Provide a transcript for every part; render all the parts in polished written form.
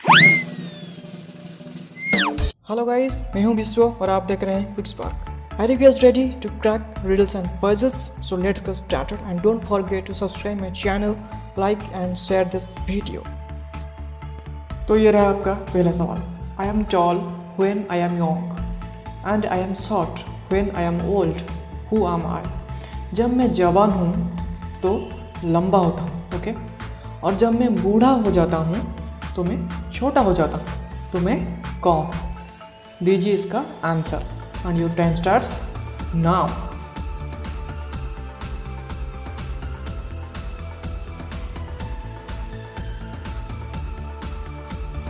Hello guys, मैं हूं विश्व और आप देख रहे हैं Quick Spark. Are you guys ready to crack riddles and puzzles? So let's get started and don't forget to subscribe my channel, like and share this video. तो ये रहा आपका पहला सवाल। I am tall when I am young and I am short when I am old, who am I? जब मैं जवान हूँ तो लंबा होता हूँ, ओके, और जब मैं बूढ़ा हो जाता हूँ तो मैं छोटा हो जाता हूँ, तो मैं कौन? दीजिए इसका answer and your time starts now.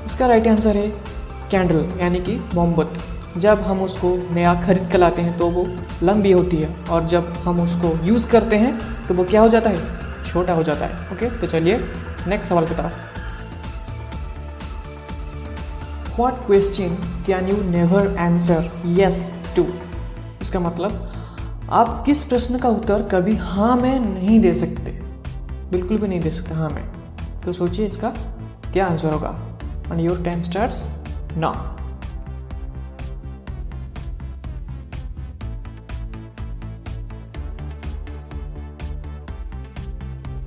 इसका राइट आंसर है कैंडल, यानी कि मोमबत्ती। जब हम उसको नया खरीद कर लाते हैं तो वो लंबी होती है, और जब हम उसको यूज़ करते हैं तो वो क्या हो जाता है? छोटा हो जाता है। ओके, तो चलिए नेक्स्ट सवाल की तरफ। What question can you never answer yes to? इसका मतलब आप किस प्रश्न का उत्तर कभी हाँ में नहीं दे सकते, बिल्कुल भी नहीं दे सकते हाँ में। तो सोचिए इसका क्या आंसर होगा and your time starts now.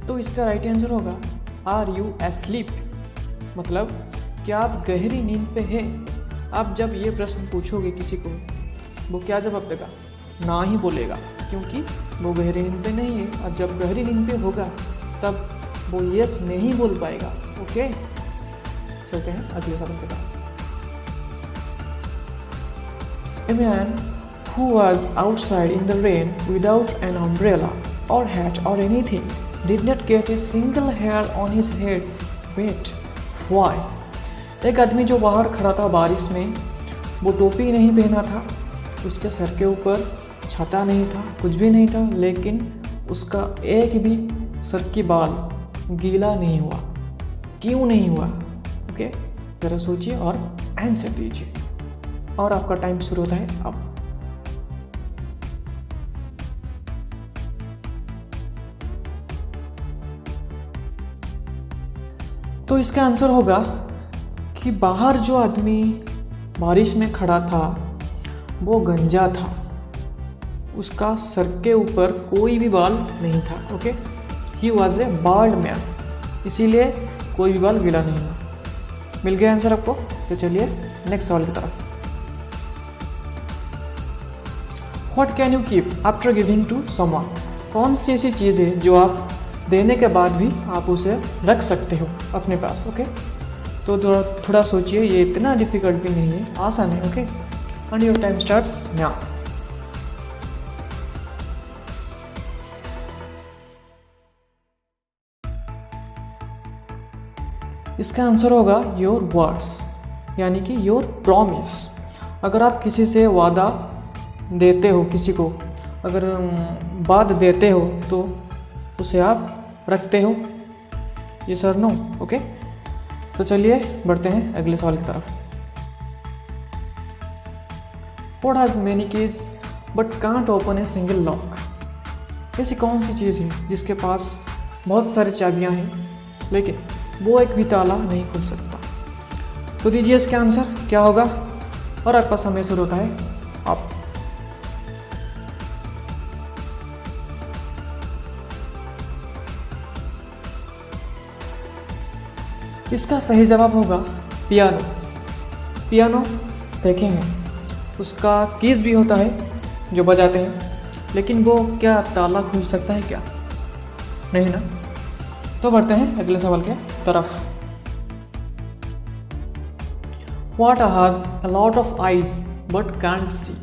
तो इसका राइट आंसर होगा आर यू एस्लीप, मतलब क्या आप गहरी नींद पे हैं? आप जब ये प्रश्न पूछोगे किसी को, वो क्या जवाब देगा? ना ही बोलेगा, क्योंकि वो गहरी नींद पे नहीं है, और जब गहरी नींद पे होगा तब वो यस नहीं बोल पाएगा। ओके, चलते हैं अगले सवाल के बाद। A man who was outside in the rain without an umbrella or hat or anything did not get a single hair on his head. Wait, why? एक आदमी जो बाहर खड़ा था बारिश में, वो टोपी नहीं पहना था, उसके सर के ऊपर छाता नहीं था, कुछ भी नहीं था, लेकिन उसका एक भी सर की बाल गीला नहीं हुआ। क्यों नहीं हुआ? ओके, जरा सोचिए और आंसर दीजिए, और आपका टाइम शुरू होता है अब। तो इसका आंसर होगा कि बाहर जो आदमी बारिश में खड़ा था वो गंजा था, उसका सर के ऊपर कोई भी बाल नहीं था। Okay, he was a bald man, इसीलिए कोई भी बाल गीला नहीं हुआ। मिल गया आंसर आपको? तो चलिए नेक्स्ट सवाल की तरफ। What can you keep after giving to someone? कौन सी ऐसी चीज़ है जो आप देने के बाद भी आप उसे रख सकते हो अपने पास? ओके, तो थोड़ा सोचिए, ये इतना डिफिकल्ट भी नहीं है, आसान है। Okay, and your time starts now. इसका आंसर होगा योर वर्ड्स, यानी कि योर प्रॉमिस। अगर आप किसी से वादा देते हो, किसी को अगर बात देते हो तो उसे आप रखते हो। ये सर नो? ओके, तो चलिए बढ़ते हैं अगले सवाल की तरफ। What has many keys but can't open a single lock? ऐसी कौन सी चीज़ है जिसके पास बहुत सारी चाबियां हैं लेकिन वो एक भी ताला नहीं खुल सकता? तो दीजिए इसका आंसर क्या होगा, और आपका समय शुरू होता है अब। इसका सही जवाब होगा पियानो। पियानो देखेंगे, उसका कीज भी होता है जो बजाते हैं, लेकिन वो क्या ताला खुल सकता है क्या? नहीं ना। तो बढ़ते हैं अगले सवाल के तरफ। What has a lot of eyes but can't see?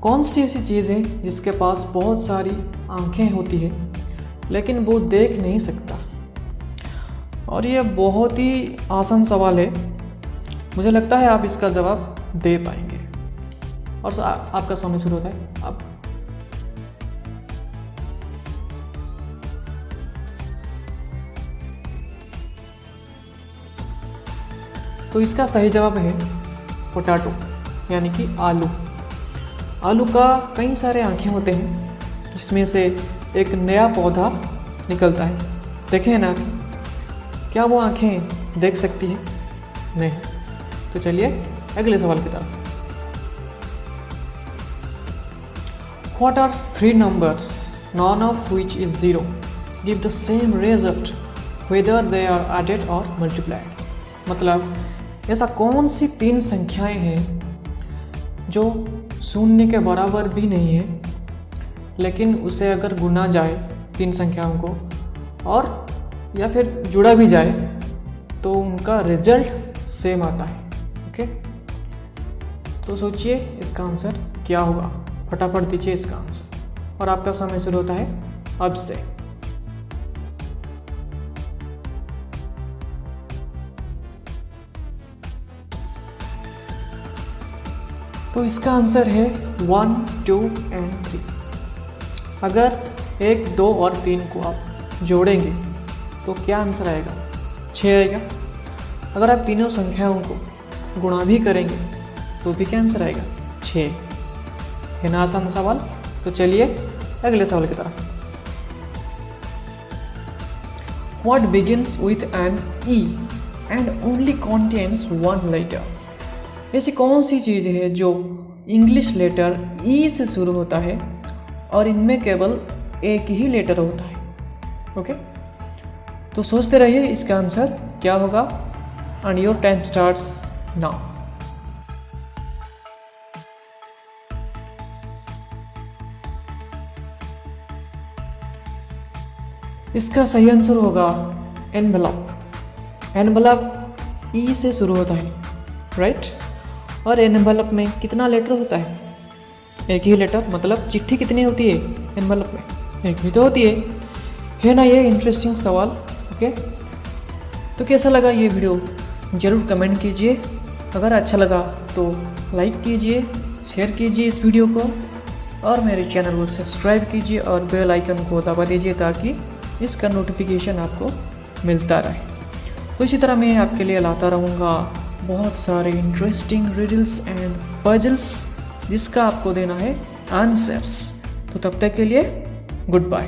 कौन सी ऐसी चीज़ है जिसके पास बहुत सारी आंखें होती है लेकिन वो देख नहीं सकता? और ये बहुत ही आसान सवाल है, मुझे लगता है आप इसका जवाब दे पाएंगे, और आपका समय शुरू होता है अब। तो इसका सही जवाब है पोटैटो, यानी कि आलू। आलू का कई सारे आँखें होते हैं, जिसमें से एक नया पौधा निकलता है। देखें ना, क्या वो आँखें देख सकती है? नहीं। तो चलिए अगले सवाल की तरफ। What are three numbers, none of which is zero, give the same result whether they are added or multiplied? मतलब ऐसा कौन सी तीन संख्याएं हैं जो शून्य के बराबर भी नहीं है, लेकिन उसे अगर गुना जाए तीन संख्याओं को और या फिर जुड़ा भी जाए तो उनका रिजल्ट सेम आता है। ओके, तो सोचिए इसका आंसर क्या होगा, फटाफट दीजिए इसका आंसर और आपका समय शुरू होता है अब से। तो इसका आंसर है 1, 2 एंड 3। अगर 1, 2 और 3 को आप जोड़ेंगे तो क्या आंसर आएगा? 6 आएगा। अगर आप तीनों संख्याओं को गुणा भी करेंगे तो भी क्या आंसर आएगा? 6। है ना आसान सवाल? तो चलिए अगले सवाल की तरफ। What begins with an E and only contains one letter? ऐसी कौन सी चीज़ है जो इंग्लिश लेटर ई से शुरू होता है और इनमें केवल एक ही लेटर होता है? ओके, तो सोचते रहिए इसका आंसर क्या होगा and your time starts now. इसका सही आंसर होगा एनवलप। एनवलप ई से शुरू होता है, राइट? और एनवलप में कितना लेटर होता है? एक ही लेटर। मतलब चिट्ठी कितनी होती है एनवलप में? एक ही तो होती है ना? ये इंटरेस्टिंग सवाल। ओके, तो कैसा लगा ये वीडियो ज़रूर कमेंट कीजिए। अगर अच्छा लगा तो लाइक कीजिए, शेयर कीजिए इस वीडियो को और मेरे चैनल को सब्सक्राइब कीजिए और बेल आइकन को दबा दीजिए ताकि इसका नोटिफिकेशन आपको मिलता रहे। तो इसी तरह मैं आपके लिए लाता रहूँगा बहुत सारे इंटरेस्टिंग रिडल्स एंड पजल्स जिसका आपको देना है आंसर्स। तो तब तक के लिए गुड बाय।